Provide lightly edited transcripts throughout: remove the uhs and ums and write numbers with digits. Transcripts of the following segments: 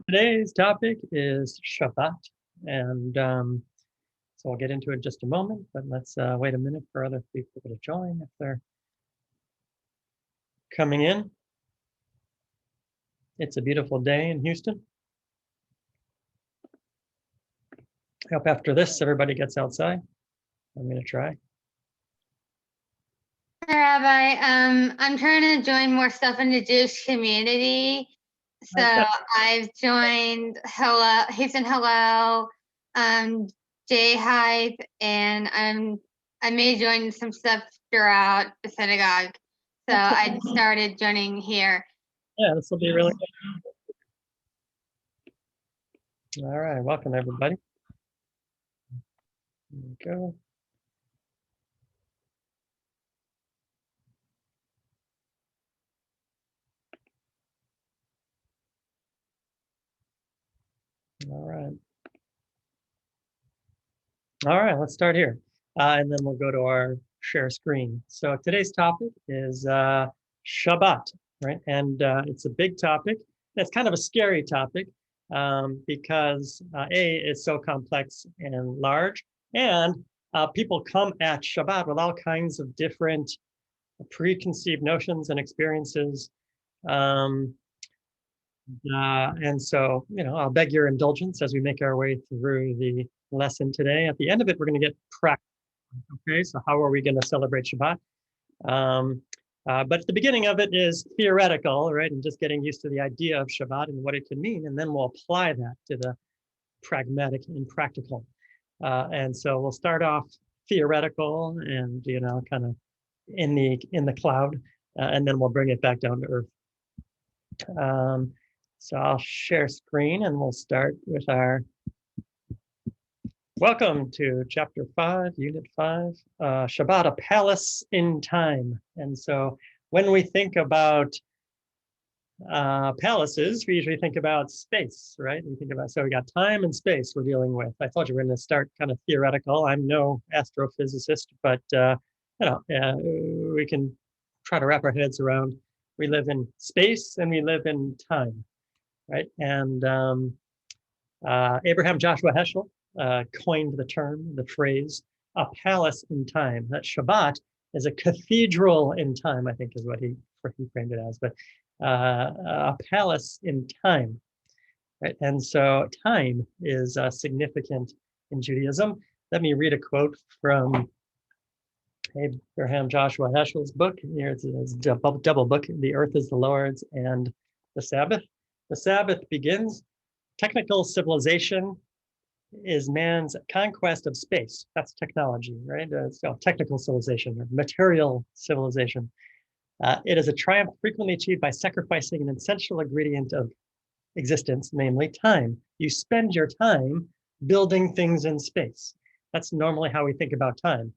Today's topic is Shabbat, and so I'll get into it in just a moment, but let's wait a minute for other people to join if they're coming in. It's a beautiful day in Houston. I hope after this everybody gets outside. I'm going to try. Hi, Rabbi. I'm trying to join more stuff in the Jewish community. So Okay. I've joined Houston Hello, J Hype, and I may join some stuff throughout the synagogue. So I started joining here. Yeah, this will be really good. All right, welcome everybody. There we go. All right, let's start here. And then we'll go to our share screen. So today's topic is Shabbat, right? And it's a big topic. It's kind of a scary topic because A, it's so complex and large, and people come at Shabbat with all kinds of different preconceived notions and experiences. And so, I'll beg your indulgence as we make our way through the lesson today. At the end of it, we're going to get practical. Okay, so how are we going to celebrate Shabbat? But at the beginning of it is theoretical, right? And just getting used to the idea of Shabbat and what it can mean. And then we'll apply that to the pragmatic and practical. And so we'll start off theoretical and, kind of in the cloud, and then we'll bring it back down to earth. So I'll share screen and we'll start with our welcome to chapter 5, unit 5, Shabbat, a palace in time. And so when we think about palaces, we usually think about space, right? So we got time and space we're dealing with. I told you we're going to start kind of theoretical. I'm no astrophysicist, but we can try to wrap our heads around. We live in space and we live in time. Right, and Abraham Joshua Heschel coined the phrase, a palace in time. That Shabbat is a cathedral in time, I think is what he framed it as, but a palace in time. Right, and so time is significant in Judaism. Let me read a quote from Abraham Joshua Heschel's book. Here it's a double book, The Earth is the Lord's and the Sabbath. The Sabbath begins. Technical civilization is man's conquest of space. That's technology, right? So technical civilization or material civilization. It is a triumph frequently achieved by sacrificing an essential ingredient of existence, namely time. You spend your time building things in space. That's normally how we think about time.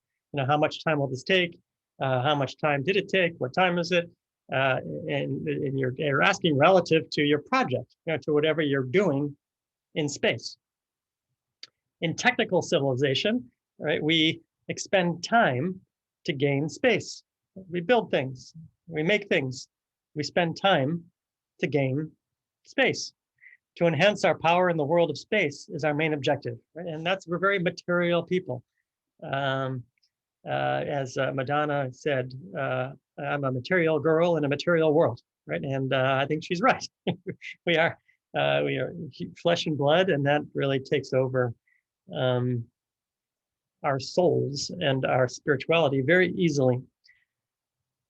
How much time will this take? How much time did it take? What time is it? And you're asking relative to your project, to whatever you're doing in space. In technical civilization, right, we expend time to gain space. We build things, we make things, we spend time to gain space. To enhance our power in the world of space is our main objective, right? And we're very material people. As Madonna said, I'm a material girl in a material world, right? And I think she's right. we are flesh and blood, and that really takes over our souls and our spirituality very easily.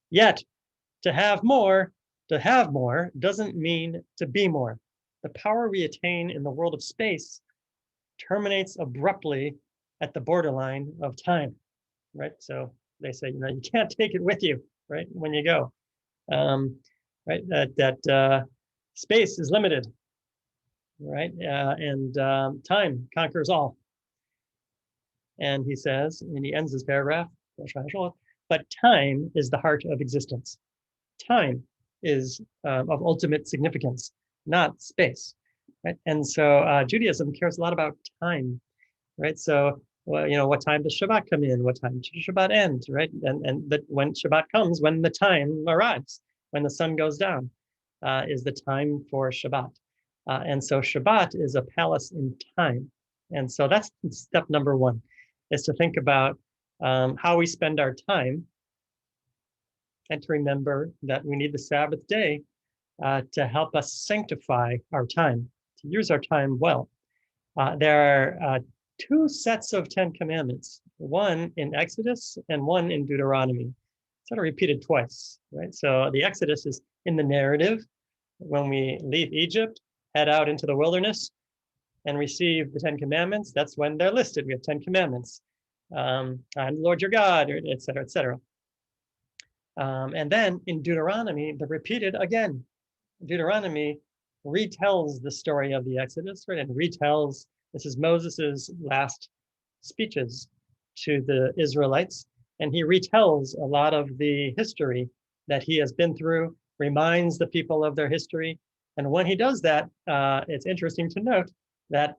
Yet, to have more doesn't mean to be more. The power we attain in the world of space terminates abruptly at the borderline of time. Right, so they say you can't take it with you, right, when you go, right? That space is limited, right, and time conquers all. And he says, and he ends his paragraph, but time is the heart of existence. Time is of ultimate significance, not space, right? And so Judaism cares a lot about time, right? So what time does Shabbat come in? What time does Shabbat end, right? And that when Shabbat comes, when the time arrives, when the sun goes down, is the time for Shabbat. And so Shabbat is a palace in time. And so that's step number one, is to think about how we spend our time and to remember that we need the Sabbath day to help us sanctify our time, to use our time well. There are two sets of 10 commandments, one in Exodus and one in Deuteronomy. Sort of repeated twice, right? So the Exodus is in the narrative when we leave Egypt, head out into the wilderness and receive the 10 commandments. That's when they're listed. We have 10 commandments. I'm the Lord your God, et cetera, et cetera. And then in Deuteronomy, they're repeated again. Deuteronomy retells the story of the Exodus, right? And retells, this is Moses's last speeches to the Israelites. And he retells a lot of the history that he has been through, reminds the people of their history. And when he does that, it's interesting to note that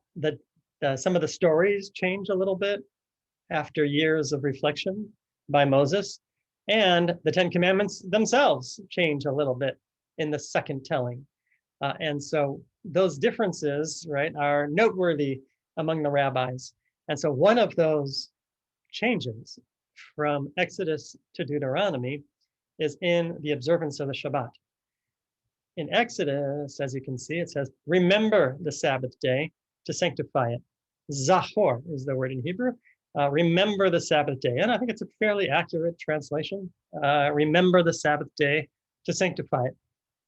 some of the stories change a little bit after years of reflection by Moses. And the 10 commandments themselves change a little bit in the second telling. And so those differences, right, are noteworthy among the rabbis. And so one of those changes from Exodus to Deuteronomy is in the observance of the Shabbat. In Exodus, as you can see, it says, remember the Sabbath day to sanctify it. Zachor is the word in Hebrew. Remember the Sabbath day. And I think it's a fairly accurate translation. Remember the Sabbath day to sanctify it.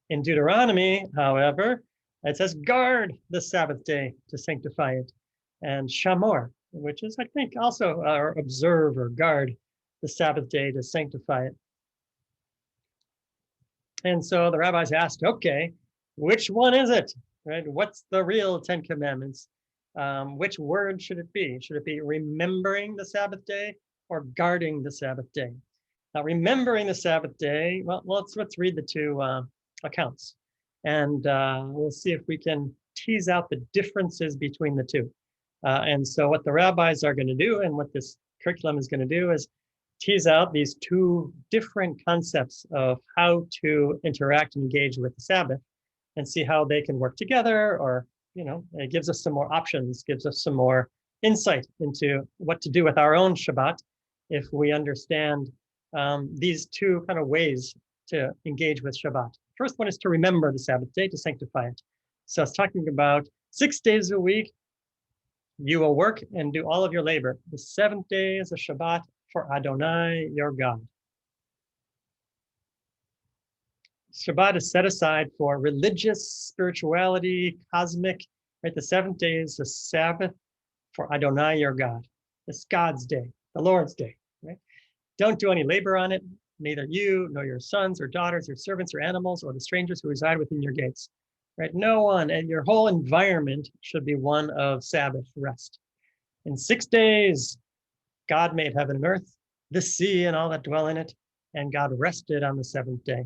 In Deuteronomy, however, it says guard the Sabbath day to sanctify it. And shamor, which is, I think, also observe or guard the Sabbath day to sanctify it. And so the rabbis asked, okay, which one is it? Right? What's the real 10 commandments? Which word should it be? Should it be remembering the Sabbath day or guarding the Sabbath day? Now, remembering the Sabbath day, well, let's read the two accounts. And we'll see if we can tease out the differences between the two. And so what the rabbis are going to do and what this curriculum is going to do is tease out these two different concepts of how to interact and engage with the Sabbath and see how they can work together, or, you know, it gives us some more options, gives us some more insight into what to do with our own Shabbat if we understand these two kind of ways to engage with Shabbat. First one is to remember the Sabbath day, to sanctify it. So it's talking about 6 days a week, you will work and do all of your labor. The 7th day is a Shabbat for Adonai, your God. Shabbat is set aside for religious, spirituality, cosmic, right? The 7th day is a Sabbath for Adonai, your God. It's God's day, the Lord's day, right? Don't do any labor on it, neither you, nor your sons or daughters, or servants or animals, or the strangers who reside within your gates, right? No one, and your whole environment should be one of Sabbath rest. In 6 days, God made heaven and earth, the sea and all that dwell in it, and God rested on the 7th day.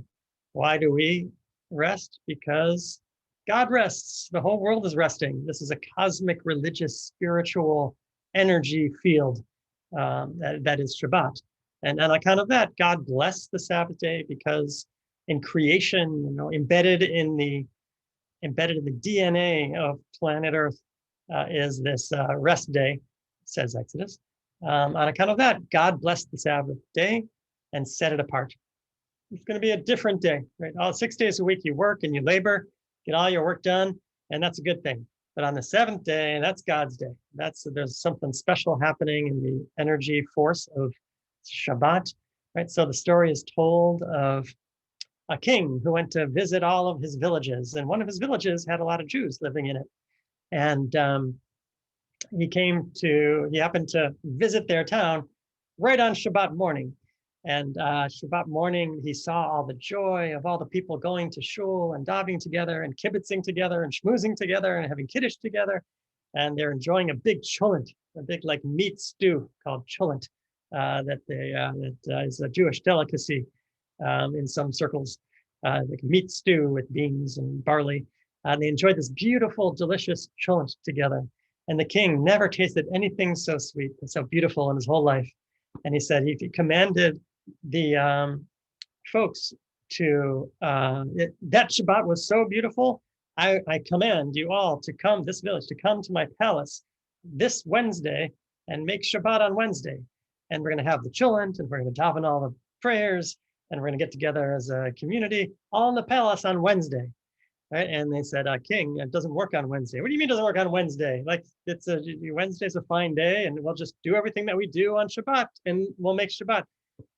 Why do we rest? Because God rests. The whole world is resting. This is a cosmic, religious, spiritual energy field that is Shabbat. And on account of that, God blessed the Sabbath day because in creation, you know, embedded in the DNA of planet Earth is this rest day, says Exodus. On account of that, God blessed the Sabbath day and set it apart. It's going to be a different day, right? All 6 days a week you work and you labor, get all your work done, and that's a good thing. But on the 7th day, that's God's day. There's something special happening in the energy force of Shabbat, right? So the story is told of a king who went to visit all of his villages, and one of his villages had a lot of Jews living in it. And he happened to visit their town right on Shabbat morning. And Shabbat morning, he saw all the joy of all the people going to shul and davening together and kibitzing together and schmoozing together and having kiddush together. And they're enjoying a big cholent, a big like meat stew called cholent that is a Jewish delicacy in some circles, like meat stew with beans and barley. They enjoyed this beautiful, delicious cholent together. And the king never tasted anything so sweet and so beautiful in his whole life. And he said he commanded the folks to, that Shabbat was so beautiful I command you all to come, this village, to come to my palace this Wednesday and make Shabbat on Wednesday. And we're going to have the chillent, and we're going to daven all the prayers, and we're going to get together as a community all in the palace on Wednesday. Right? And they said, King, it doesn't work on Wednesday. What do you mean it doesn't work on Wednesday? Like, Wednesday's a fine day, and we'll just do everything that we do on Shabbat, and we'll make Shabbat.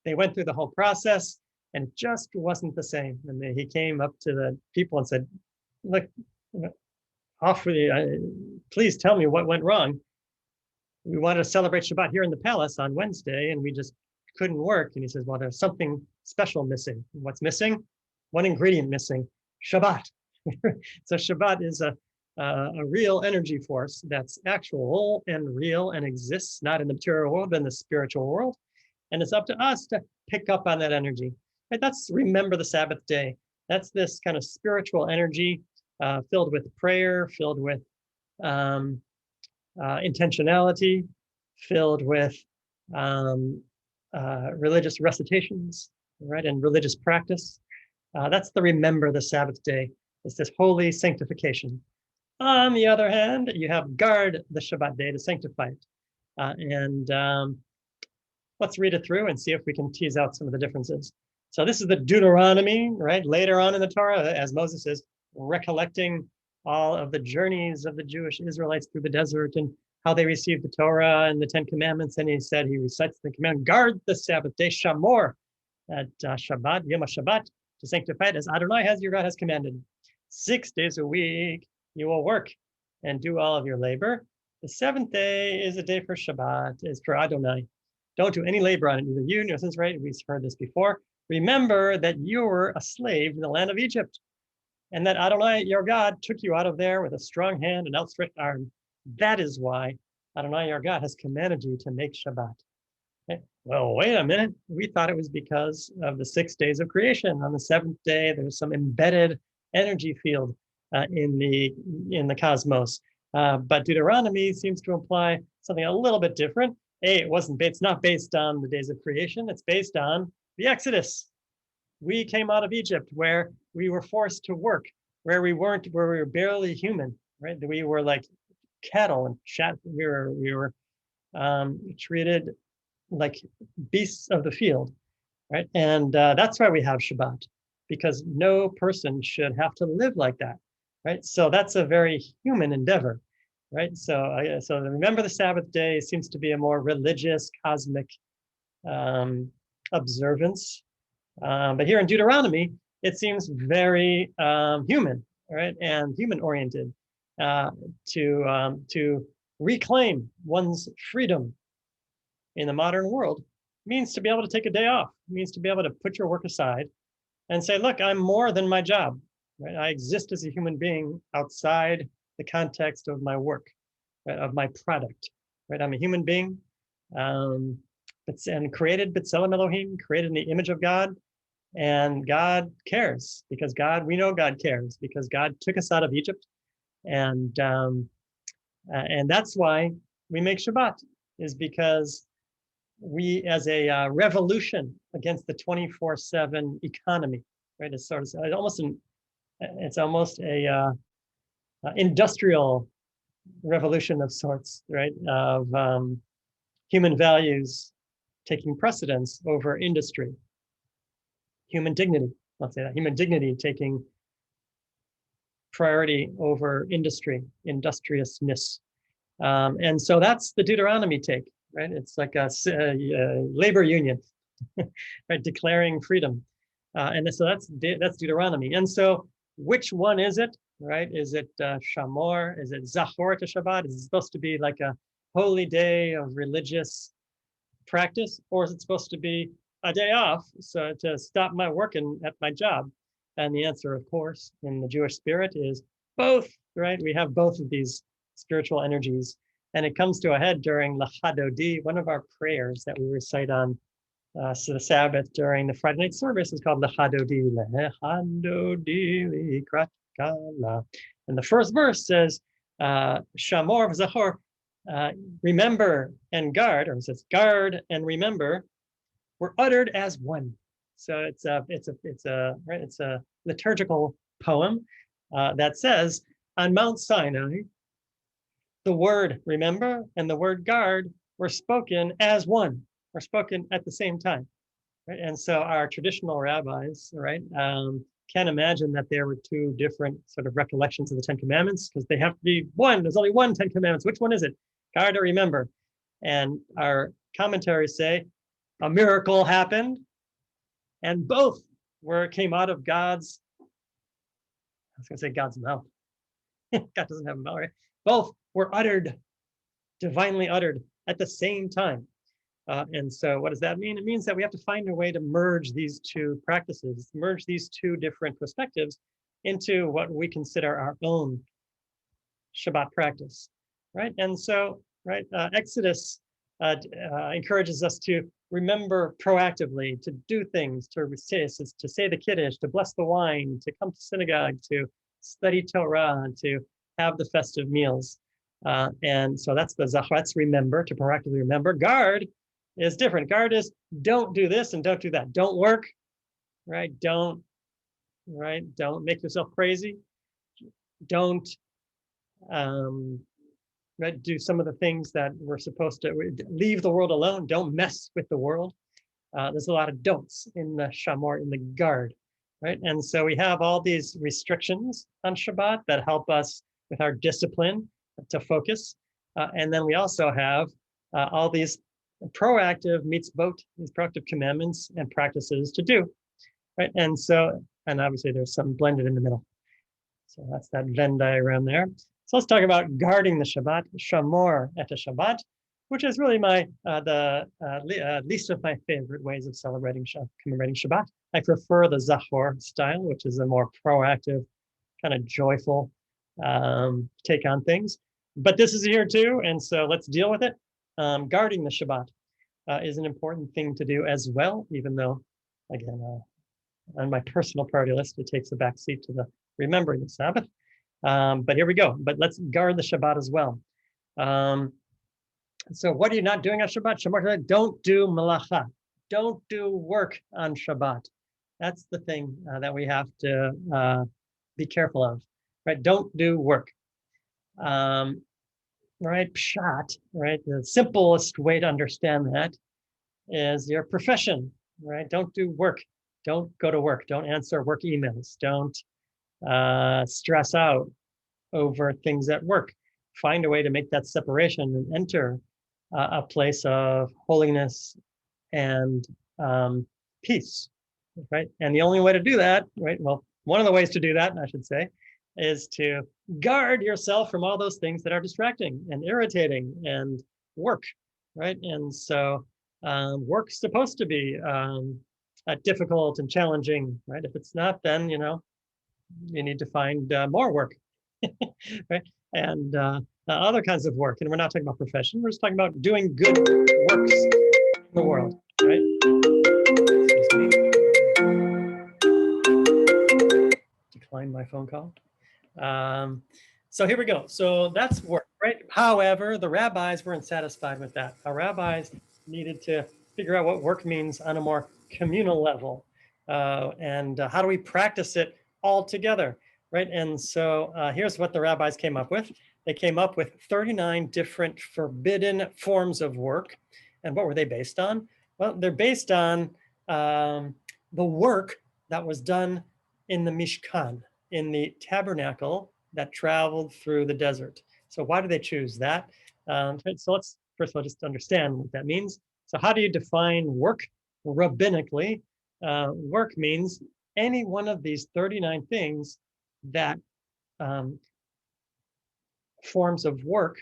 They went through the whole process, and it just wasn't the same. And he came up to the people and said, look, off with you. Please tell me what went wrong. We wanted to celebrate Shabbat here in the palace on Wednesday, and we just couldn't work. And he says, well, there's something special missing. What's missing? One ingredient missing: Shabbat. So Shabbat is a real energy force that's actual and real and exists not in the material world, but in the spiritual world. And it's up to us to pick up on that energy. Right? That's remember the Sabbath day. That's this kind of spiritual energy filled with prayer, filled with intentionality, filled with religious recitations, right, and religious practice. That's the remember the Sabbath day. It's this holy sanctification. On the other hand, you have guard the Shabbat day to sanctify it. Let's read it through and see if we can tease out some of the differences. So this is the Deuteronomy, right? Later on in the Torah, as Moses is recollecting all of the journeys of the Jewish Israelites through the desert and how they received the Torah and the 10 Commandments. And he said, he recites the command, guard the Sabbath day, Shamor, at Shabbat, Yom HaShabbat, to sanctify it as Adonai has, your God has commanded. 6 days a week you will work and do all of your labor. The 7th day is a day for Shabbat, is for Adonai. Don't do any labor on it, neither you nor since, right? We've heard this before. Remember that you were a slave in the land of Egypt, and that Adonai, your God, took you out of there with a strong hand and outstretched arm. That is why Adonai, your God, has commanded you to make Shabbat. Okay. Well, wait a minute. We thought it was because of the 6 days of creation. On the 7th day, there's some embedded energy field in the cosmos. But Deuteronomy seems to imply something a little bit different. It's not based on the days of creation. It's based on the Exodus. We came out of Egypt where we were forced to work, where we were barely human, right? We were like cattle and we were treated like beasts of the field, right? And that's why we have Shabbat, because no person should have to live like that, right? So that's a very human endeavor, right? So remember the Sabbath day seems to be a more religious, cosmic observance. But here in Deuteronomy, it seems very human, right, and human-oriented to reclaim one's freedom in the modern world means to be able to take a day off, means to be able to put your work aside and say, look, I'm more than my job, right? I exist as a human being outside the context of my work, right, of my product, right? I'm a human being and created B'Tselem Elohim, created in the image of God. And God cares because we know God cares because God took us out of Egypt. And that's why we make Shabbat, is because we, as a revolution against the 24/7 economy, right? It's almost a industrial revolution of sorts, right? Of human values taking precedence over industry. Human dignity, let's say that, human dignity taking priority over industriousness. And so that's the Deuteronomy take, right? It's like a labor union, right? Declaring freedom. And so that's Deuteronomy. And so which one is it, right? Is it Shamor? Is it Zachor to Shabbat? Is it supposed to be like a holy day of religious practice? Or is it supposed to be a day off, so to stop my working at my job? And the answer, of course, in the Jewish spirit is both, right? We have both of these spiritual energies, and it comes to a head during L'Chadodi. One of our prayers that we recite on so the Sabbath during the Friday night service is called L'Chadodi. L'Chadodi Likrat. And the first verse says, Shamor v'Zachor, remember and guard, or it says guard and remember, were uttered as one. So it's a liturgical poem that says, on Mount Sinai, the word remember and the word guard were spoken as one, were spoken at the same time. Right? And so our traditional rabbis, right, can't imagine that there were two different sort of recollections of the Ten Commandments, because they have to be one. There's only one Ten Commandments. Which one is it? Guard or remember? And our commentaries say a miracle happened, and both came out of God's, I was going to say God's mouth. God doesn't have a mouth, right? Both were uttered, divinely uttered at the same time. And so what does that mean? It means that we have to find a way to merge these two practices, merge these two different perspectives into what we consider our own Shabbat practice, right? And so, right, Exodus encourages us to remember proactively, to do things, to say the Kiddush, to bless the wine, to come to synagogue, to study Torah, to have the festive meals. And so that's the Zachatz, remember, to proactively remember. Guard is different. Guard is don't do this and don't do that. Don't work, right? Don't make yourself crazy. Don't right, do some of the things that we're supposed to. Leave the world alone. Don't mess with the world. There's a lot of don'ts in the Shamor, in the guard, right? And so we have all these restrictions on Shabbat that help us with our discipline to focus. And then we also have all these proactive mitzvot, these proactive commandments and practices to do, right? And so, and obviously there's some blended in the middle. So that's that Venn diagram there. So let's talk about guarding the Shabbat, Shamor et Shabbat, which is really least of my favorite ways of commemorating Shabbat. I prefer the Zachor style, which is a more proactive, kind of joyful take on things. But this is here too, and so let's deal with it. Guarding the Shabbat is an important thing to do as well, even though, again, on my personal priority list, it takes a backseat to the remembering the Sabbath. But here we go. But let's guard the Shabbat as well. So what are you not doing on Shabbat? Shabbat, don't do malacha. Don't do work on Shabbat. That's the thing that we have to be careful of, right? Don't do work. Right, pshat, right? The simplest way to understand that is your profession, right? Don't do work. Don't go to work. Don't answer work emails. Don't stress out over things at work. Find a way to make that separation and enter a place of holiness and peace, right? And the only way to do that, right? Well, one of the ways to do that, I should say, is to guard yourself from all those things that are distracting and irritating and work, right? And so work's supposed to be difficult and challenging, right? If it's not, then, you need to find more work, right? And other kinds of work. And we're not talking about profession. We're just talking about doing good works in the world, right? Decline my phone call. So here we go. So that's work, right? However, the rabbis weren't satisfied with that. Our rabbis needed to figure out what work means on a more communal level, and how do we practice it all together, right? And so here's what the rabbis came up with. They came up with 39 different forbidden forms of work. And what were they based on? Well, they're based on the work that was done in the Mishkan, in the tabernacle that traveled through the desert. So why do they choose that? So let's first of all just understand what that means. So how do you define work rabbinically? Work means any one of these 39 things that forms of work,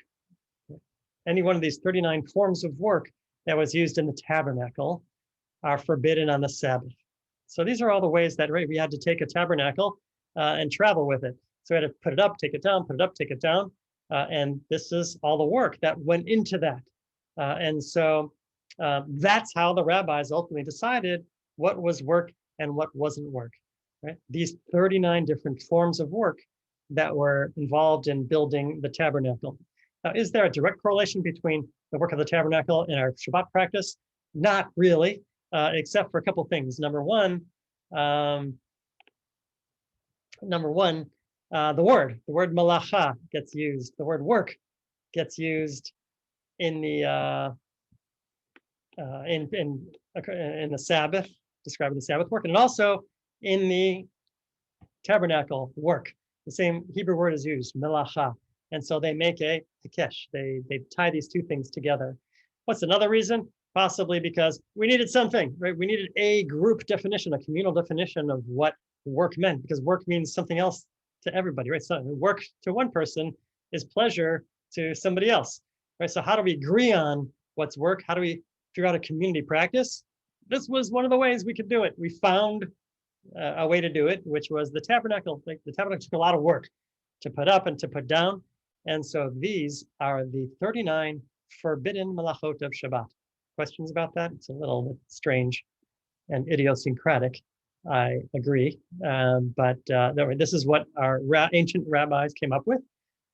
any one of these 39 forms of work that was used in the tabernacle are forbidden on the Sabbath. So these are all the ways that, right, we had to take a tabernacle and travel with it. So we had to put it up, take it down, put it up, take it down. And this is all the work that went into that. And so that's how the rabbis ultimately decided what was work and what wasn't work, right? These 39 different forms of work that were involved in building the tabernacle. Now, is there a direct correlation between the work of the tabernacle and our Shabbat practice? Not really, except for a couple of things. Number one, the word malacha gets used. The word work gets used in the in the Sabbath, describing the Sabbath work, and also in the tabernacle work. The same Hebrew word is used, melacha. And so they make a hikesh. They tie these two things together. What's another reason? Possibly because we needed something, right? We needed a group definition, a communal definition of what work meant, because work means something else to everybody, right? So work to one person is pleasure to somebody else, right? So how do we agree on what's work? How do we figure out a community practice? This was one of the ways we could do it. We found a way to do it, which was the tabernacle. Like, the tabernacle took a lot of work to put up and to put down. And so these are the 39 forbidden malachot of Shabbat. Questions about that? It's a little bit strange and idiosyncratic, I agree. But this is what our ancient rabbis came up with,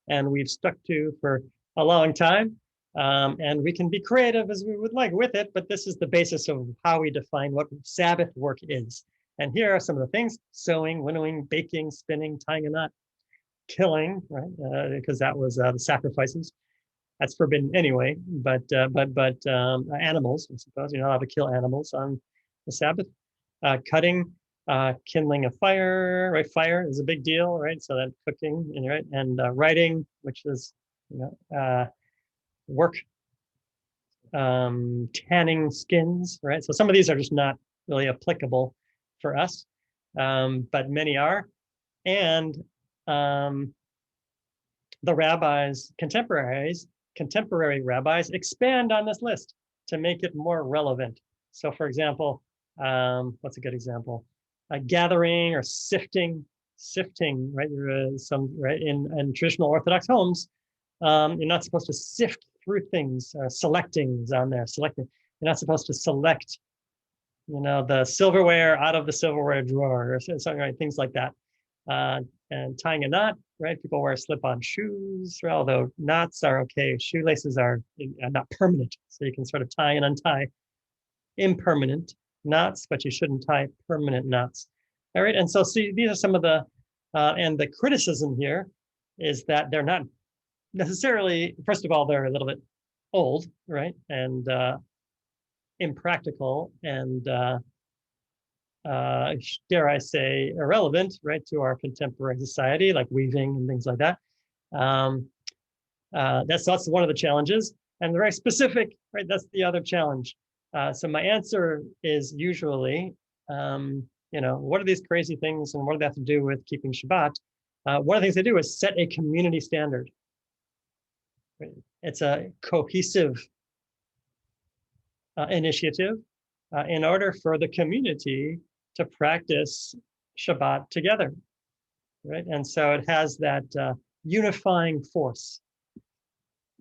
and we've stuck to for a long time. And we can be creative as we would like with it, but this is the basis of how we define what Sabbath work is. And here are some of the things: sewing, winnowing, baking, spinning, tying a knot, killing, right? Because that was the sacrifices. That's forbidden anyway, but animals, I suppose, you're not allowed to kill animals on the Sabbath. Cutting, kindling a fire, right? Fire is a big deal, right? So that cooking, right? And writing, which is, work, tanning skins, right? So some of these are just not really applicable for us, but many are. And the rabbis, contemporary rabbis expand on this list to make it more relevant. So for example, what's a good example? A gathering or sifting, right? Right, in traditional Orthodox homes, you're not supposed to sift through things. Selecting is on there. Selecting. You're not supposed to select, the silverware out of the silverware drawer or something, right? Things like that. And tying a knot, right? People wear slip-on shoes, although knots are okay. Shoelaces are not permanent, so you can sort of tie and untie impermanent knots, but you shouldn't tie permanent knots. All right, and so see, these are some of the, and the criticism here is that they're not necessarily, first of all, they're a little bit old, right? And impractical and dare I say, irrelevant, right, to our contemporary society, like weaving and things like that. That's one of the challenges, and very specific, right? That's the other challenge. So my answer is usually, what are these crazy things, and what do they have to do with keeping Shabbat? One of the things they do is set a community standard. Right? It's a cohesive initiative in order for the community to practice Shabbat together, right? And so it has that unifying force.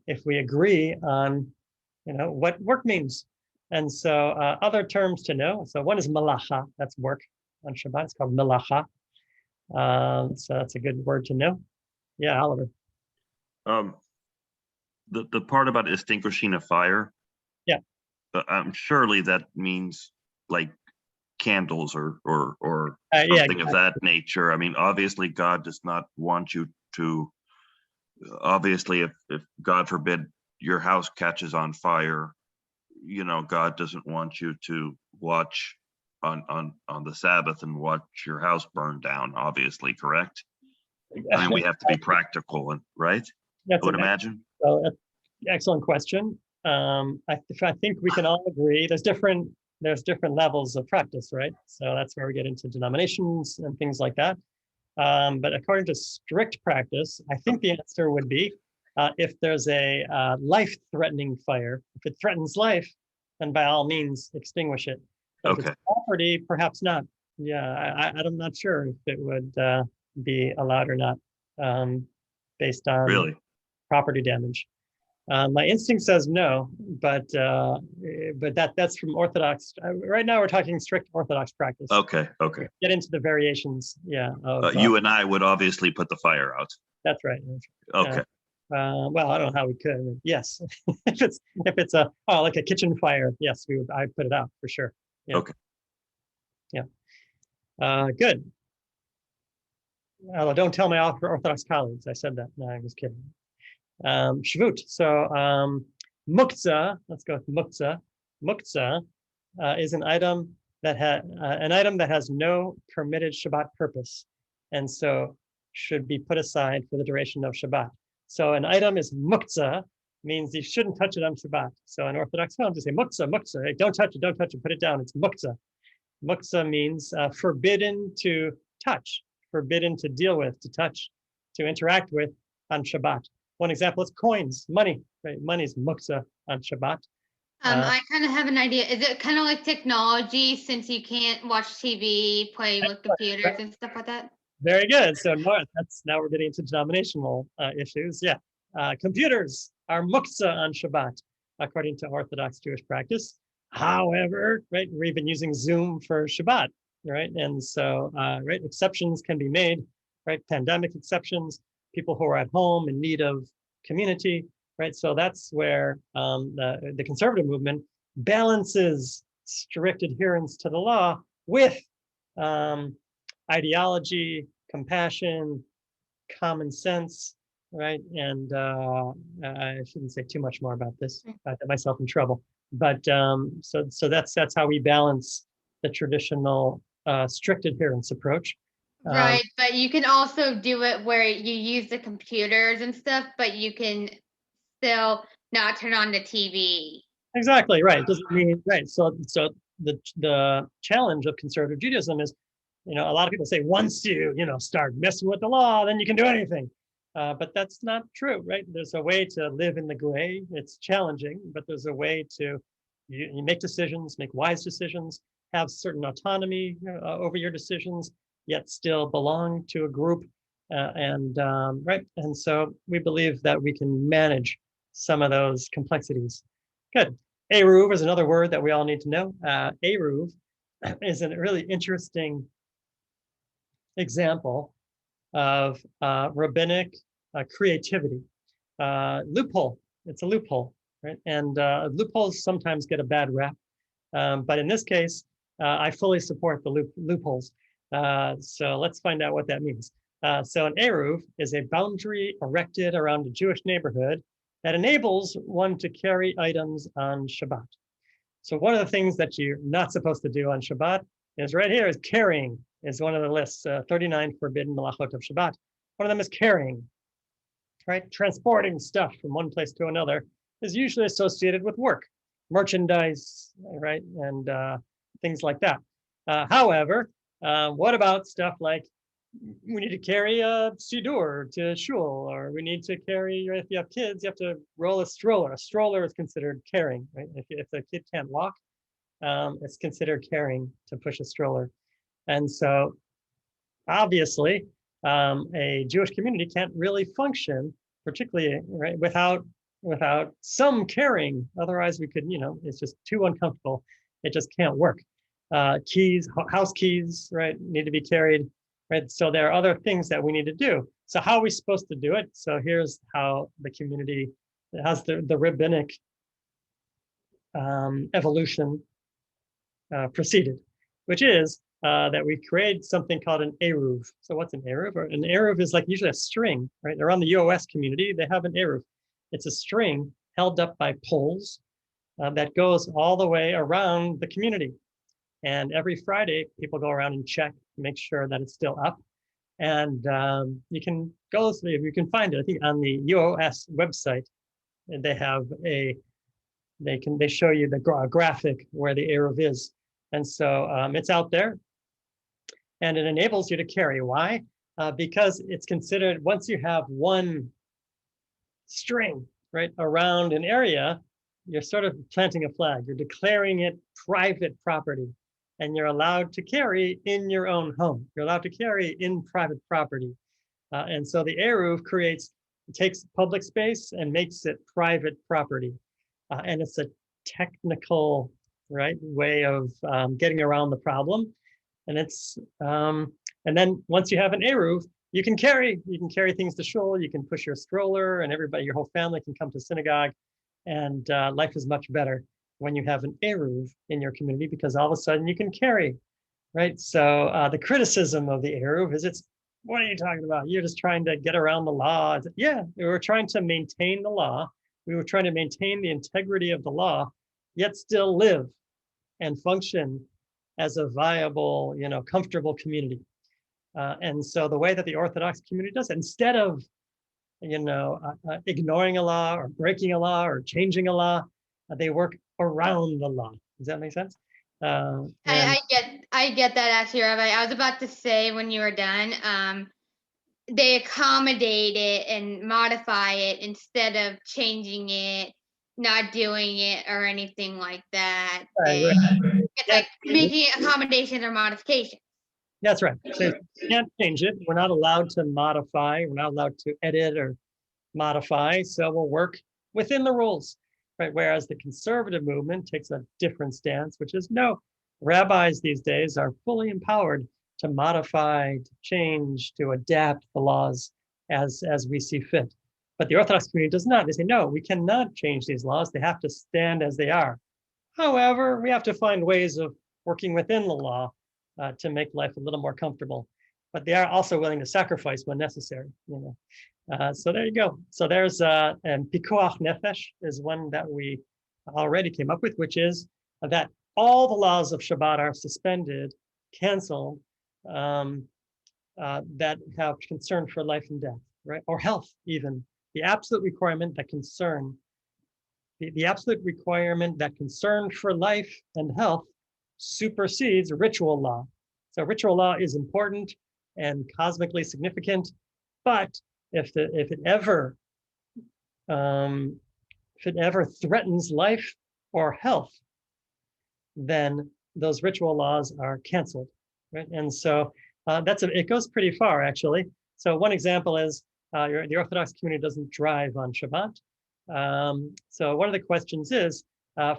If we agree on, what work means. And so other terms to know. So one is malacha, that's work on Shabbat. It's called malacha. So that's a good word to know. Yeah, Oliver. The part about extinguishing a fire. Yeah. Surely that means like candles or Yeah, something of that nature. I mean, obviously God does not want you to, obviously if God forbid your house catches on fire, God doesn't want you to watch on the Sabbath and watch your house burn down, obviously, correct? I mean, we have to be practical, right? I would imagine. So excellent question. I think we can all agree there's different levels of practice, right? So that's where we get into denominations and things like that. But according to strict practice, I think the answer would be if there's a life-threatening fire, if it threatens life, then by all means extinguish it. But if it's property, perhaps not. Yeah, I'm not sure if it would be allowed or not based on property damage. My instinct says no, but that's from Orthodox. Right now, we're talking strict Orthodox practice. Okay. Get into the variations. Yeah. You and I would obviously put the fire out. That's right. Okay. Well, I don't know how we could. Yes, if it's like a kitchen fire, yes, I'd put it out for sure. Yeah. Okay. Yeah. Good. Although don't tell my Orthodox colleagues I said that. No, I'm just kidding. Shvut. So muktzah. Let's go with muktzah. Muktzah is an item that has no permitted Shabbat purpose, and so should be put aside for the duration of Shabbat. So an item is muktzah, means you shouldn't touch it on Shabbat. So in Orthodox homes, they say muktzah, muktzah. Hey, don't touch it, put it down. It's muktzah. Muktzah means forbidden to touch, forbidden to deal with, to touch, to interact with on Shabbat. One example is coins, money. Right, money is muktzah on Shabbat. I kind of have an idea. Is it kind of like technology, since you can't watch TV, play with computers and stuff like that? Very good. So now we're getting into denominational issues. Yeah, computers are muktzah on Shabbat, according to Orthodox Jewish practice. However, right, we've been using Zoom for Shabbat, right? And so, right, exceptions can be made, right? Pandemic exceptions, people who are at home in need of community, right? So that's where the conservative movement balances strict adherence to the law with ideology, compassion, common sense, right? And I shouldn't say too much more about this. I get myself in trouble. But so that's how we balance the traditional strict adherence approach. Right, but you can also do it where you use the computers and stuff, but you can still not turn on the TV. Exactly right. Doesn't mean right. So the challenge of conservative Judaism is, a lot of people say once you start messing with the law, then you can do anything. But that's not true, right? There's a way to live in the gray. It's challenging, but there's a way to you make decisions, make wise decisions, have certain autonomy over your decisions, yet still belong to a group. Right. And so we believe that we can manage some of those complexities. Good. Eruv is another word that we all need to know. Eruv is a really interesting example of rabbinic creativity. Loophole. It's a loophole, right? And loopholes sometimes get a bad rap. But in this case, I fully support the loopholes. So let's find out what that means. So an eruv is a boundary erected around a Jewish neighborhood that enables one to carry items on Shabbat. So one of the things that you're not supposed to do on Shabbat is right here is carrying is one of the lists, 39 forbidden malachot of Shabbat. One of them is carrying, right? Transporting stuff from one place to another is usually associated with work, merchandise, right? And things like that. However, what about stuff like we need to carry a siddur to shul, or we need to carry, if you have kids, you have to roll a stroller. A stroller is considered carrying, right? If the kid can't walk, it's considered carrying to push a stroller. And so obviously, a Jewish community can't really function, particularly right, without some carrying. Otherwise, we could, it's just too uncomfortable. It just can't work. Keys, house keys, right, need to be carried, right? So there are other things that we need to do. So how are we supposed to do it? So here's how the community has the rabbinic evolution proceeded, which is that we create something called an eruv. So what's an eruv? An eruv is like usually a string, right? Around the UOS community, they have an eruv. It's a string held up by poles that goes all the way around the community. And every Friday, people go around and check, make sure that it's still up. And you can go, if you can find it, I think on the UOS website, they have they show you the graphic where the eruv is. And so it's out there. And it enables you to carry. Why? Because it's considered, once you have one string, right, around an area, you're sort of planting a flag. You're declaring it private property. And you're allowed to carry in your own home. You're allowed to carry in private property. And so the eruv takes public space and makes it private property. And it's a technical, right, way of getting around the problem. And it's and then once you have an eruv, you can carry things to shul, you can push your stroller, and everybody, your whole family can come to synagogue, and life is much better when you have an eruv in your community, because all of a sudden you can carry, right? So the criticism of the eruv is what are you talking about? You're just trying to get around the law. Yeah, we were trying to maintain the law. We were trying to maintain the integrity of the law, yet still live and function as a viable, comfortable community. And so the way that the Orthodox community does it, instead of, ignoring a law or breaking a law or changing a law, they work around the law. Does that make sense? I get that actually, Rabbi. I was about to say when you were done, they accommodate it and modify it instead of changing it, not doing it, or anything like that. It's like making accommodations or modifications. That's right. So you can't change it. We're not allowed to modify. We're not allowed to edit or modify. So we'll work within the rules, right? Whereas the conservative movement takes a different stance, which is no, rabbis these days are fully empowered to modify, to change, to adapt the laws as we see fit. But the Orthodox community does not. They say, no, we cannot change these laws. They have to stand as they are. However, we have to find ways of working within the law to make life a little more comfortable. But they are also willing to sacrifice when necessary. So there you go. So there's and pikuach nefesh is one that we already came up with, which is that all the laws of Shabbat are suspended, canceled, that have concern for life and death, right? Or health, even. The absolute requirement that the absolute requirement that concern for life and health supersedes ritual law. So ritual law is important and cosmically significant, but if it ever threatens life or health, then those ritual laws are canceled, right? And so it goes pretty far, actually. So one example is the Orthodox community doesn't drive on Shabbat. So one of the questions is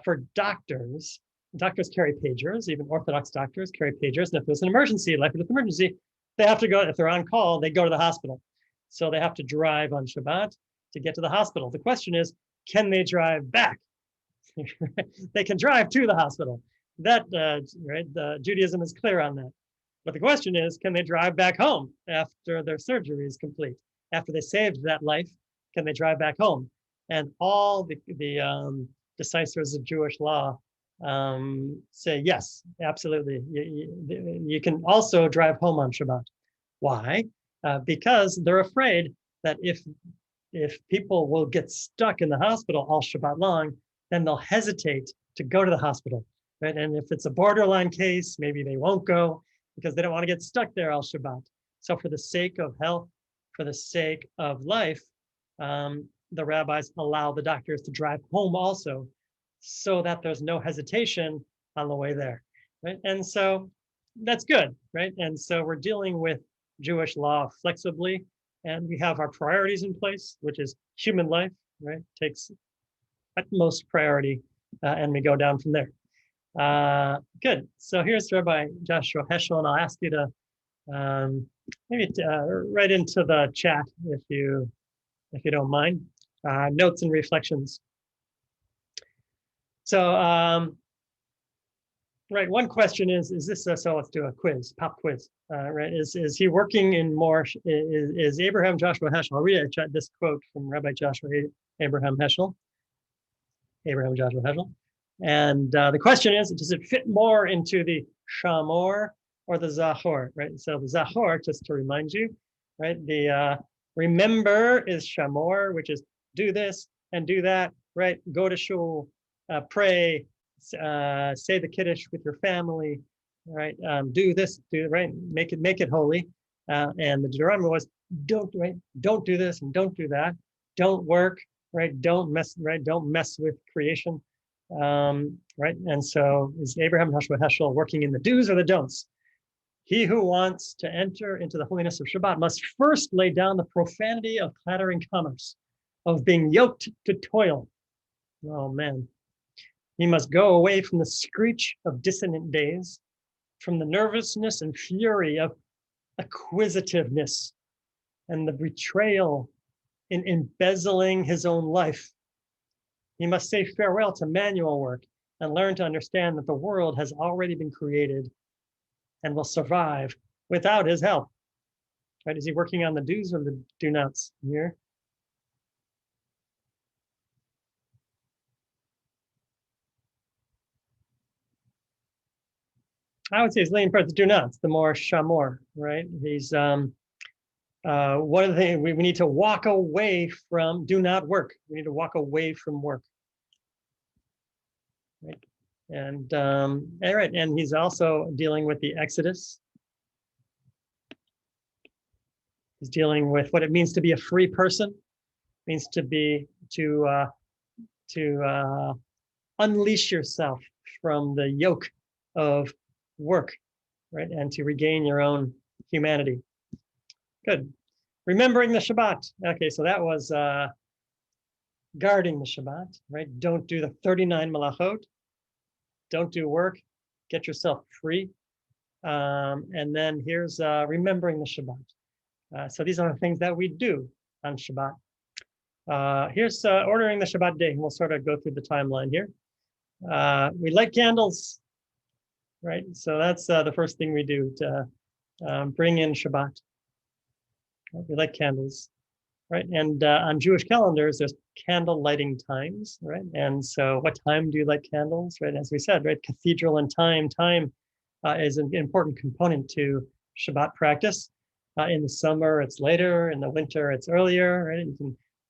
for doctors carry pagers, even Orthodox doctors carry pagers. And if there's an emergency, life or death emergency, they have to go, if they're on call, they go to the hospital. So they have to drive on Shabbat to get to the hospital. The question is, can they drive back? They can drive to the hospital. That, right, Judaism is clear on that. But the question is, can they drive back home after their surgery is complete? After they saved that life, can they drive back home? And all the decisors of Jewish law say yes, absolutely. You can also drive home on Shabbat. Why? Because they're afraid that if people will get stuck in the hospital all Shabbat long, then they'll hesitate to go to the hospital, right? And if it's a borderline case, maybe they won't go because they don't want to get stuck there all Shabbat. So for the sake of health, for the sake of life, the rabbis allow the doctors to drive home also, so that there's no hesitation on the way there, right? And so that's good, right? And so we're dealing with Jewish law flexibly, and we have our priorities in place, which is human life, right? Takes utmost priority, and we go down from there. Good. So here's Rabbi Joshua Heschel, and I'll ask you to maybe write into the chat if you don't mind, notes and reflections. So, right, one question is this, so let's do a quiz, pop quiz, right? Is he working in more, is Abraham Joshua Heschel, I'll read this quote from Rabbi Joshua Abraham Joshua Heschel. And the question is, does it fit more into the Shamor or the Zachor, right? So the Zachor, just to remind you, right? The remember is Shamor, which is do this and do that, right? Go to shul, pray, say the Kiddush with your family, right? Do this, right? Make it holy. And the Deuteronomy was don't do this and don't do that. Don't work, right? Don't mess with creation, right? And so is Abraham Joshua Heschel working in the do's or the don'ts? He who wants to enter into the holiness of Shabbat must first lay down the profanity of clattering commerce, of being yoked to toil. Oh man. He must go away from the screech of dissonant days, from the nervousness and fury of acquisitiveness, and the betrayal in embezzling his own life. He must say farewell to manual work and learn to understand that the world has already been created and will survive without his help. Right? Is he working on the do's or the do nots here? I would say he's leaning towards the do nots, the more shamor, right? He's one of the things we need to walk away from, do not work. We need to walk away from work. Right? And all right, and he's also dealing with the Exodus. He's dealing with what it means to be a free person. It means to be to unleash yourself from the yoke of work, right? And to regain your own humanity. Good. Remembering the Shabbat. Okay, so that was guarding the Shabbat, right? Don't do the 39 malachot. Don't do work. Get yourself free. And then here's remembering the Shabbat. So these are the things that we do on Shabbat. Here's ordering the Shabbat day. We'll sort of go through the timeline here. We light candles, right? So that's the first thing we do to bring in Shabbat. We light candles, right? And on Jewish calendars, there's candle lighting times, right? And so what time do you light candles, right? As we said, right? Cathedral and time. Time is an important component to Shabbat practice. In the summer, it's later. In the winter, it's earlier, right?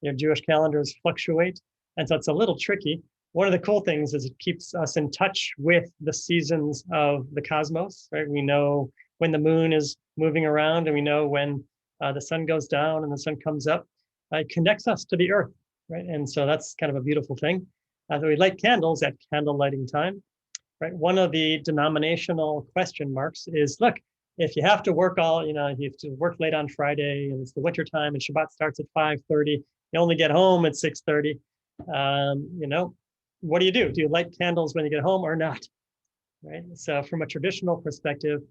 Your Jewish calendars fluctuate. And so it's a little tricky. One of the cool things is it keeps us in touch with the seasons of the cosmos, right? We know when the moon is moving around, and we know when the sun goes down and the sun comes up. It connects us to the earth, right? And so that's kind of a beautiful thing. So we light candles at candle lighting time, right? One of the denominational question marks is, look, if you have to work you have to work late on Friday, and it's the winter time, and Shabbat starts at 5:30, you only get home at 6:30, what do you do? Do you light candles when you get home or not, right? So from a traditional perspective,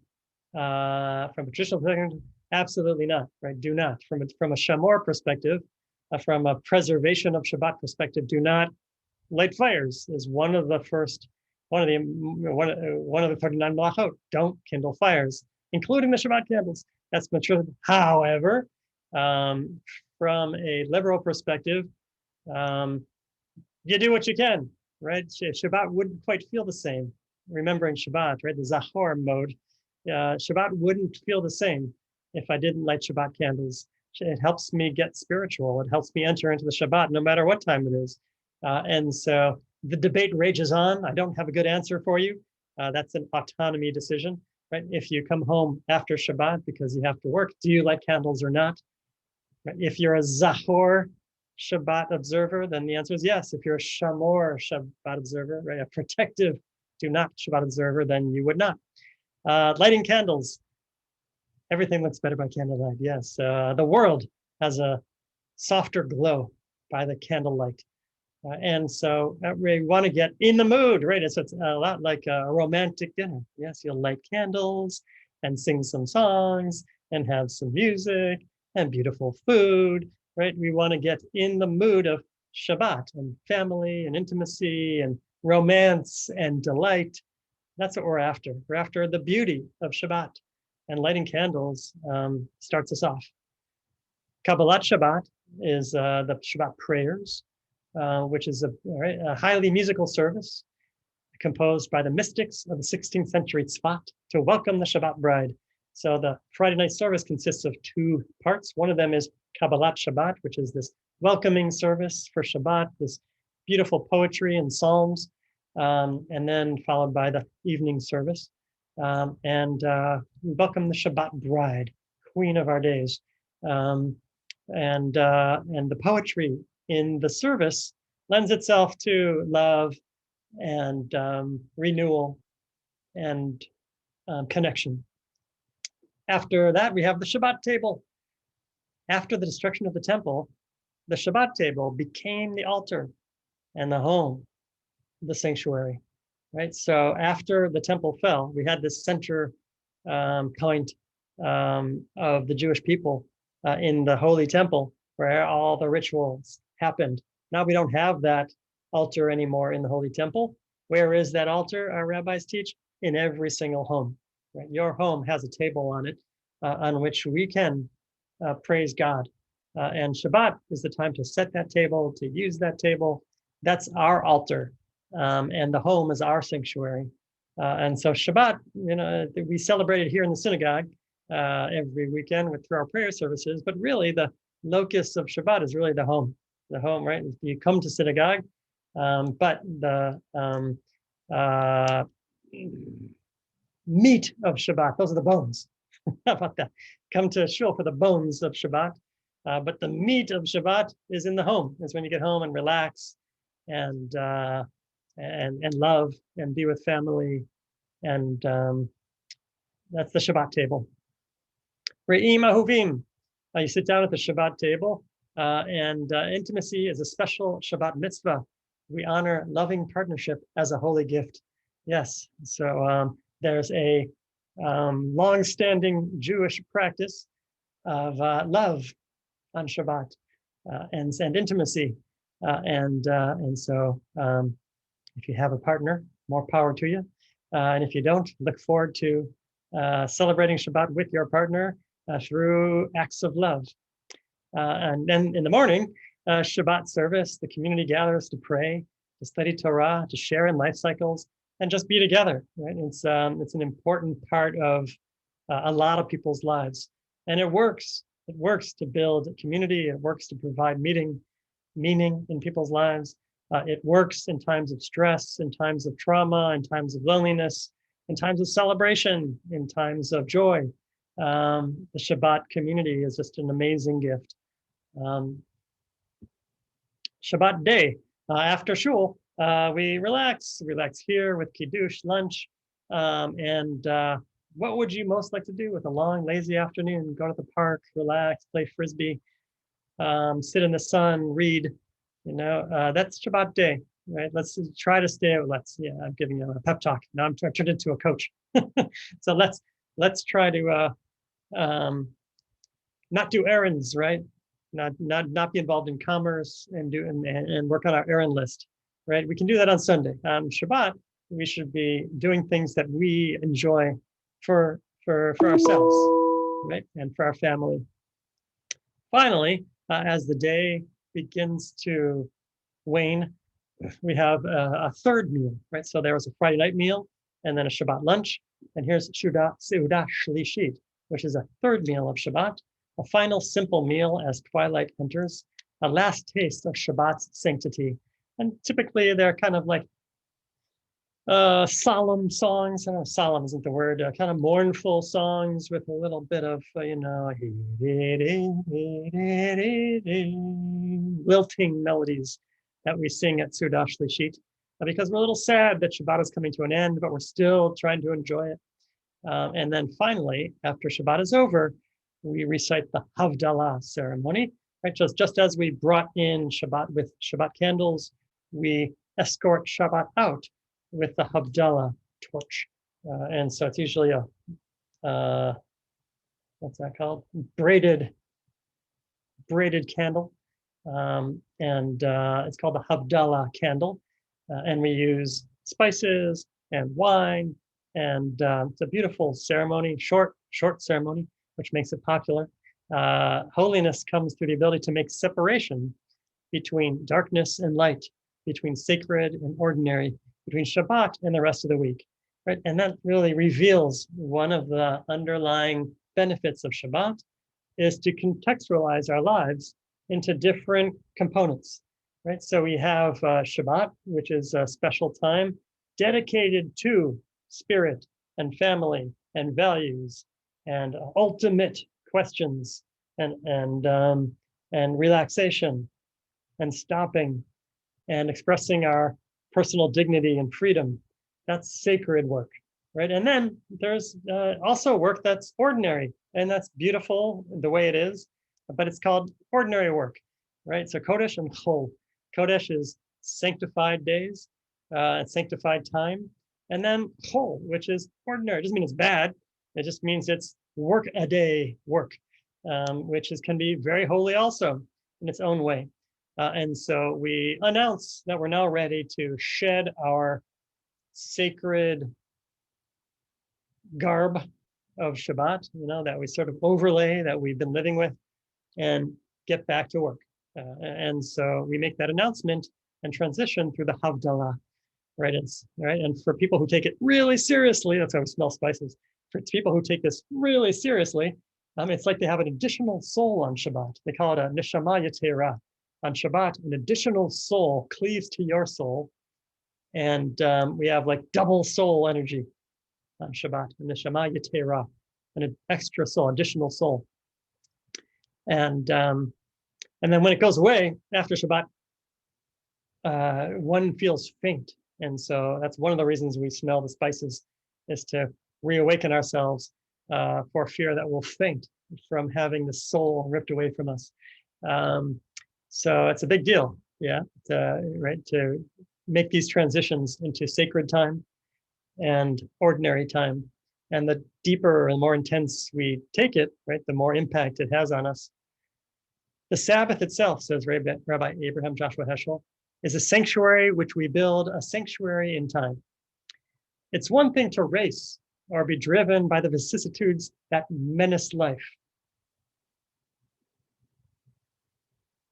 absolutely not, right? Do not. From a shamor perspective, from a preservation of Shabbat perspective, do not light fires. Is one of the 39 malachot. Don't kindle fires, including the Shabbat candles. That's mature. However, from a liberal perspective, you do what you can, right? Shabbat wouldn't quite feel the same. Remembering Shabbat, right? The Zachor mode. Shabbat wouldn't feel the same if I didn't light Shabbat candles. It helps me get spiritual. It helps me enter into the Shabbat no matter what time it is. And so the debate rages on. I don't have a good answer for you. That's an autonomy decision, right? If you come home after Shabbat because you have to work, do you light candles or not? Right? If you're a Zachor Shabbat observer, then the answer is yes. If you're a Shamor Shabbat observer, right, a protective do not Shabbat observer, then you would not. Lighting candles. Everything looks better by candlelight. Yes, the world has a softer glow by the candlelight. And so we want to get in the mood, right? It's a lot like a romantic dinner. Yes, you'll light candles and sing some songs and have some music and beautiful food, right? We want to get in the mood of Shabbat and family and intimacy and romance and delight. That's what we're after. We're after the beauty of Shabbat, and lighting candles starts us off. Kabbalat Shabbat is the Shabbat Prayers, which is a highly musical service composed by the mystics of the 16th century Tzfat to welcome the Shabbat bride. So the Friday night service consists of two parts. One of them is Kabbalat Shabbat, which is this welcoming service for Shabbat, this beautiful poetry and psalms, and then followed by the evening service. And we welcome the Shabbat bride, queen of our days. And the poetry in the service lends itself to love and renewal and connection. After that, we have the Shabbat table. After the destruction of the temple, the Shabbat table became the altar and the home, the sanctuary, right? So after the temple fell, we had this center point of the Jewish people in the Holy Temple where all the rituals happened. Now we don't have that altar anymore in the Holy Temple. Where is that altar? Our rabbis teach in every single home. Right? Your home has a table on it on which we can praise God. And Shabbat is the time to set that table, to use that table. That's our altar, and the home is our sanctuary. And so Shabbat, we celebrate it here in the synagogue every weekend through our prayer services. But really, the locus of Shabbat is really the home. The home, right? You come to synagogue, but the meat of Shabbat, those are the bones. How about that? Come to shul for the bones of Shabbat. But the meat of Shabbat is in the home. It's when you get home and relax and love and be with family. And that's the Shabbat table. Re'im ahuvim. You sit down at the Shabbat table, and intimacy is a special Shabbat mitzvah. We honor loving partnership as a holy gift. Yes. So there's a long-standing Jewish practice of love on Shabbat and intimacy, and so if you have a partner, more power to you, and if you don't, look forward to celebrating Shabbat with your partner through acts of love. And then in the morning, Shabbat service, the community gathers to pray, to study Torah, to share in life cycles, and just be together. Right? It's an important part of a lot of people's lives, and it works. It works to build a community. It works to provide meaning in people's lives. It works in times of stress, in times of trauma, in times of loneliness, in times of celebration, in times of joy. The Shabbat community is just an amazing gift. Shabbat day, after shul, we relax here with Kiddush, lunch, and what would you most like to do with a long, lazy afternoon? Go to the park, relax, play Frisbee, sit in the sun, read. That's Shabbat day, right? Let's try to stay. I'm giving you a pep talk. Now I'm turned into a coach. So let's try to not do errands, right? Not be involved in commerce and work on our errand list, right? We can do that on Sunday. Shabbat, we should be doing things that we enjoy for ourselves, right, and for our family. Finally, as the day begins to wane, we have a third meal, right? So there was a Friday night meal and then a Shabbat lunch, and here's Seudah Shlishit, which is a third meal of Shabbat, a final simple meal as twilight enters, a last taste of Shabbat's sanctity. And typically they're kind of like solemn songs. I don't know, solemn isn't the word, kind of mournful songs with a little bit of, lilting melodies that we sing at Seudah Shlishit, because we're a little sad that Shabbat is coming to an end, but we're still trying to enjoy it. And then finally, after Shabbat is over, we recite the Havdalah ceremony, right? Just as we brought in Shabbat with Shabbat candles, we escort Shabbat out with the Havdalah torch. And so it's usually a, what's that called? Braided candle. And it's called the Havdalah candle. And we use spices and wine. And it's a beautiful ceremony, short ceremony, which makes it popular. Holiness comes through the ability to make separation between darkness and light, between sacred and ordinary, between Shabbat and the rest of the week, right? And that really reveals one of the underlying benefits of Shabbat is to contextualize our lives into different components, right? So we have Shabbat, which is a special time dedicated to spirit and family and values and ultimate questions and relaxation and stopping and expressing our personal dignity and freedom. That's sacred work, right? And then there's also work that's ordinary, and that's beautiful the way it is, but it's called ordinary work, right? So Kodesh and Chol. Kodesh is sanctified days, sanctified time, and then Chol, which is ordinary. It doesn't mean it's bad. It just means it's work a day work, which can be very holy also in its own way. And so we announce that we're now ready to shed our sacred garb of Shabbat, that we sort of overlay, that we've been living with and get back to work. And so we make that announcement and transition through the Havdalah, right? And for people who take it really seriously, that's how we smell spices. For people who take this really seriously, it's like they have an additional soul on Shabbat. They call it a neshama yetera. On Shabbat, an additional soul cleaves to your soul, and we have like double soul energy on Shabbat, a neshama yetera, an extra soul, additional soul. And then when it goes away after Shabbat, one feels faint. And so that's one of the reasons we smell the spices, is to reawaken ourselves for fear that we'll faint from having the soul ripped away from us. So it's a big deal, yeah, right, to make these transitions into sacred time and ordinary time. And the deeper and more intense we take it, right, the more impact it has on us. The Sabbath itself, says Rabbi Abraham Joshua Heschel, is a sanctuary which we build, a sanctuary in time. It's one thing to race or be driven by the vicissitudes that menace life.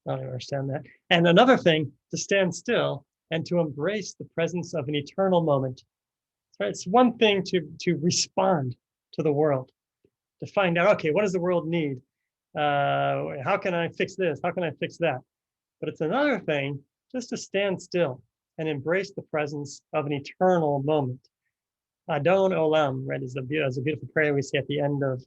I don't understand that. And another thing, to stand still and to embrace the presence of an eternal moment. Right? It's one thing to respond to the world, to find out, okay, what does the world need? How can I fix this? How can I fix that? But it's another thing just to stand still and embrace the presence of an eternal moment. Adon Olam, right, is a beautiful prayer we say at the end of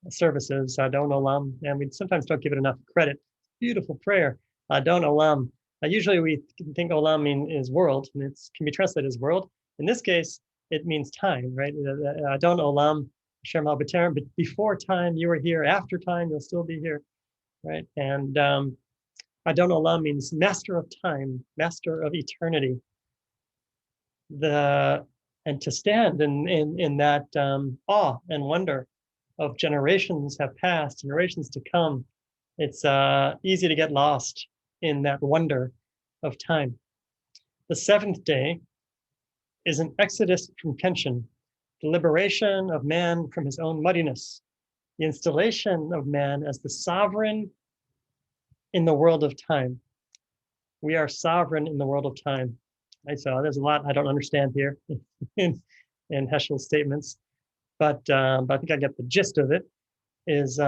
services, Adon Olam, and we sometimes don't give it enough credit. Beautiful prayer, Adon Olam. Usually we think Olam is world, and it can be translated as world. In this case, it means time, right? Adon Olam, Hashem al B'Terem, but before time, you were here. After time, you'll still be here, right? And Adon Olam means master of time, master of eternity. And to stand in that awe and wonder of generations have passed, generations to come, it's easy to get lost in that wonder of time. The seventh day is an exodus from tension, the liberation of man from his own muddiness, the installation of man as the sovereign in the world of time. We are sovereign in the world of time. So there's a lot I don't understand here in Heschel's statements, but I think I get the gist of it. Is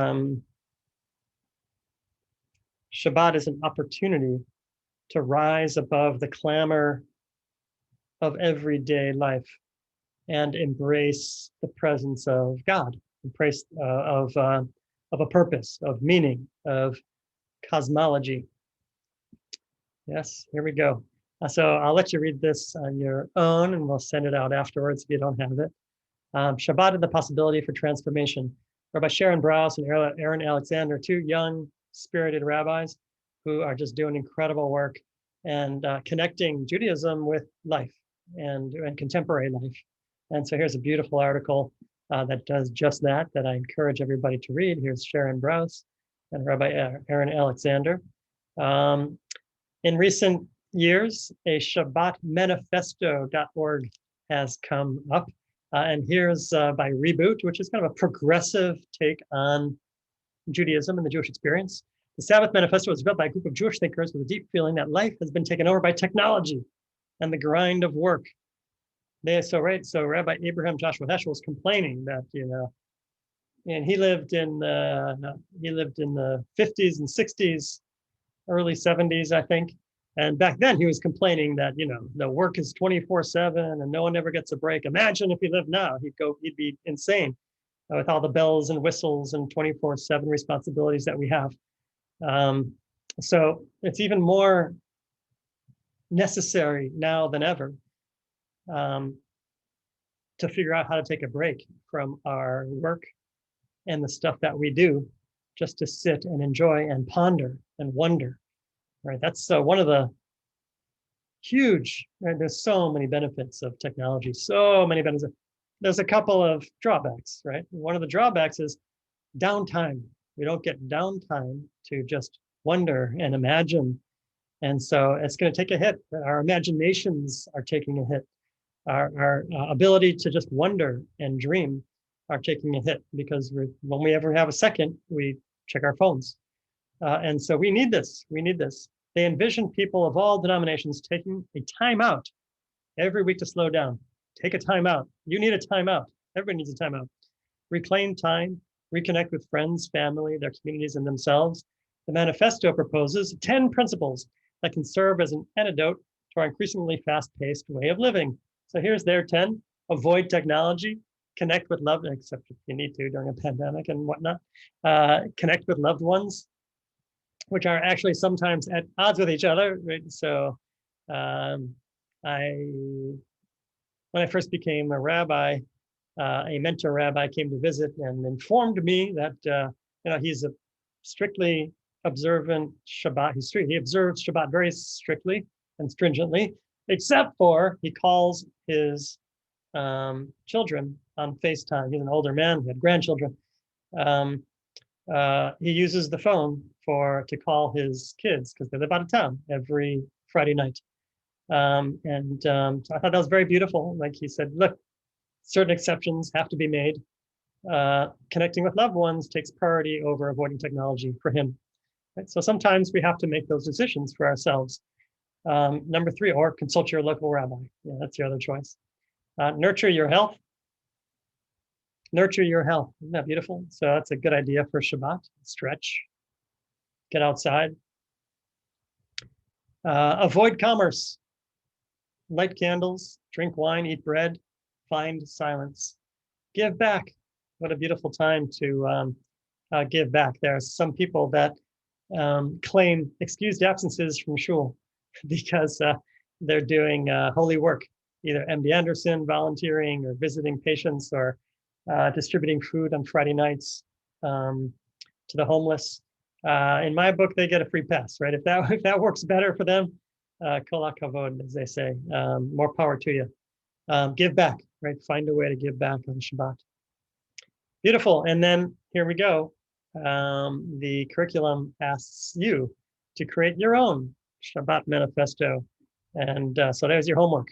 Shabbat is an opportunity to rise above the clamor of everyday life and embrace the presence of God, embrace of a purpose, of meaning, of cosmology. Yes, here we go. So I'll let you read this on your own, and we'll send it out afterwards if you don't have it. Shabbat and the possibility for transformation. Rabbi Sharon Brous and Aaron Alexander, two young, spirited rabbis who are just doing incredible work and connecting Judaism with life and contemporary life. And so here's a beautiful article that does just that I encourage everybody to read. Here's Sharon Brous and Rabbi Aaron Alexander. In recent years, a Shabbat Manifesto.org has come up. And here's by Reboot, which is kind of a progressive take on Judaism and the Jewish experience. The Sabbath Manifesto was built by a group of Jewish thinkers with a deep feeling that life has been taken over by technology and the grind of work. So Rabbi Abraham Joshua Heschel was complaining that, and he lived in the 50s and 60s, early 70s, I think. And back then he was complaining that, the work is 24/7 and no one ever gets a break. Imagine if he lived now, he'd be insane with all the bells and whistles and 24/7 responsibilities that we have. So it's even more necessary now than ever to figure out how to take a break from our work and the stuff that we do, just to sit and enjoy and ponder and wonder. Right, that's one of the huge, right? There's so many benefits of technology, so many benefits. There's a couple of drawbacks, right? One of the drawbacks is downtime. We don't get downtime to just wonder and imagine. And so it's going to take a hit. Our imaginations are taking a hit. Our ability to just wonder and dream are taking a hit, because when we ever have a second, we check our phones. And so we need this. We need this. They envision people of all denominations taking a time out every week to slow down. Take a time out. You need a time out. Everybody needs a time out. Reclaim time, reconnect with friends, family, their communities, and themselves. The manifesto proposes 10 principles that can serve as an antidote to our increasingly fast-paced way of living. So here's their 10. Avoid technology, connect with loved, except if you need to during a pandemic and whatnot. Connect with loved ones, which are actually sometimes at odds with each other, right? So when I first became a rabbi, a mentor rabbi came to visit and informed me that he's a strictly observant Shabbat. He observes Shabbat very strictly and stringently, except for he calls his children on FaceTime. He's an older man, he had grandchildren. He uses the phone to call his kids because they live out of town every Friday night. So I thought that was very beautiful. Like he said, look, certain exceptions have to be made. Connecting with loved ones takes priority over avoiding technology for him. Right? So sometimes we have to make those decisions for ourselves. Number 3, or consult your local rabbi. Yeah, that's the other choice. Nurture your health. Nurture your health. Isn't that beautiful? So that's a good idea for Shabbat. Stretch. Get outside. Avoid commerce. Light candles, drink wine, eat bread, find silence. Give back. What a beautiful time to give back. There are some people that claim excused absences from shul because they're doing holy work, either MD Anderson volunteering or visiting patients or distributing food on Friday nights to the homeless. In my book, they get a free pass, right? If that works better for them, kol hakavod, as they say, more power to you. Give back, right? Find a way to give back on Shabbat. Beautiful. And then here we go. The curriculum asks you to create your own Shabbat Manifesto. And so there's your homework.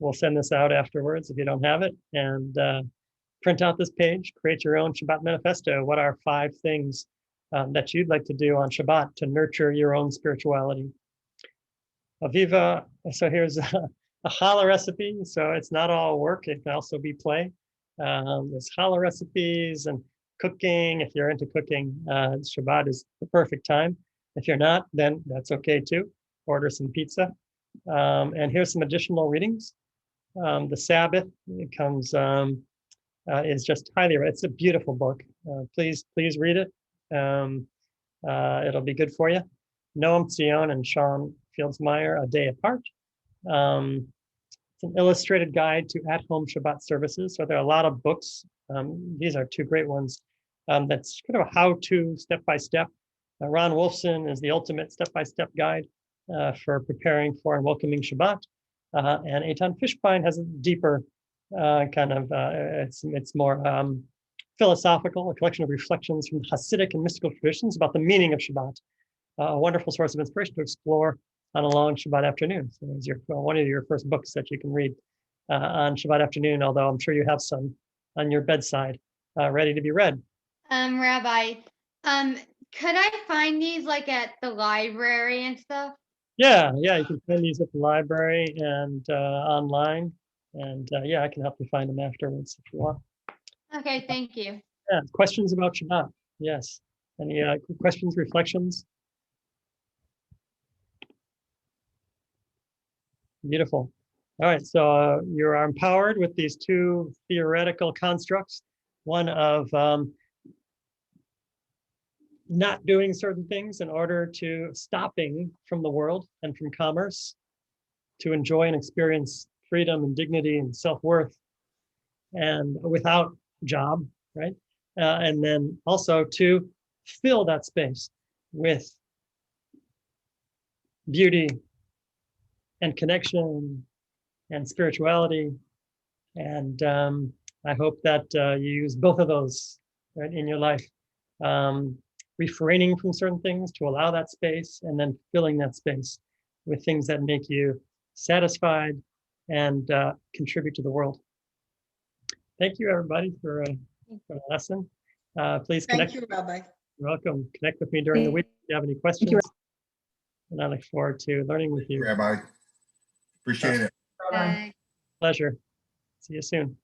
We'll send this out afterwards if you don't have it. And print out this page, create your own Shabbat Manifesto. What are 5 things that you'd like to do on Shabbat to nurture your own spirituality? Aviva, so here's a challah recipe. So it's not all work, it can also be play. There's challah recipes and cooking. If you're into cooking, Shabbat is the perfect time. If you're not, then that's okay too. Order some pizza. And here's some additional readings. The Sabbath, it comes, is just highly, it's a beautiful book. Please read it. It'll be good for you. Noam Tzion and Sean Fieldsmeyer, A Day Apart. It's an illustrated guide to at-home Shabbat services. So there are a lot of books. These are 2 great ones. That's kind of a how-to, step-by-step. Ron Wolfson is the ultimate step-by-step guide for preparing for and welcoming Shabbat. And Eitan Fishbein has a deeper it's more philosophical, a collection of reflections from Hasidic and mystical traditions about the meaning of Shabbat. A wonderful source of inspiration to explore on a long Shabbat afternoon. So it's one of your first books that you can read on Shabbat afternoon, although I'm sure you have some on your bedside ready to be read. Rabbi, could I find these like at the library and stuff? Yeah, you can find these at the library and online. And I can help you find them afterwards if you want. Okay, thank you. Yeah, questions about Shabbat? Yes. Any questions, reflections? Beautiful. All right, so you are empowered with these 2 theoretical constructs. One of not doing certain things in order to stopping from the world and from commerce to enjoy and experience freedom and dignity and self-worth and without job, right? And then also to fill that space with beauty and connection and spirituality. And I hope that you use both of those right, in your life. Refraining from certain things to allow that space and then filling that space with things that make you satisfied and contribute to the world. Thank you, everybody, for the lesson. Please connect. Thank you, Rabbi. You're welcome. Connect with me during the week if you have any questions. And I look forward to learning with you. Rabbi. Appreciate it. Bye. Pleasure. See you soon.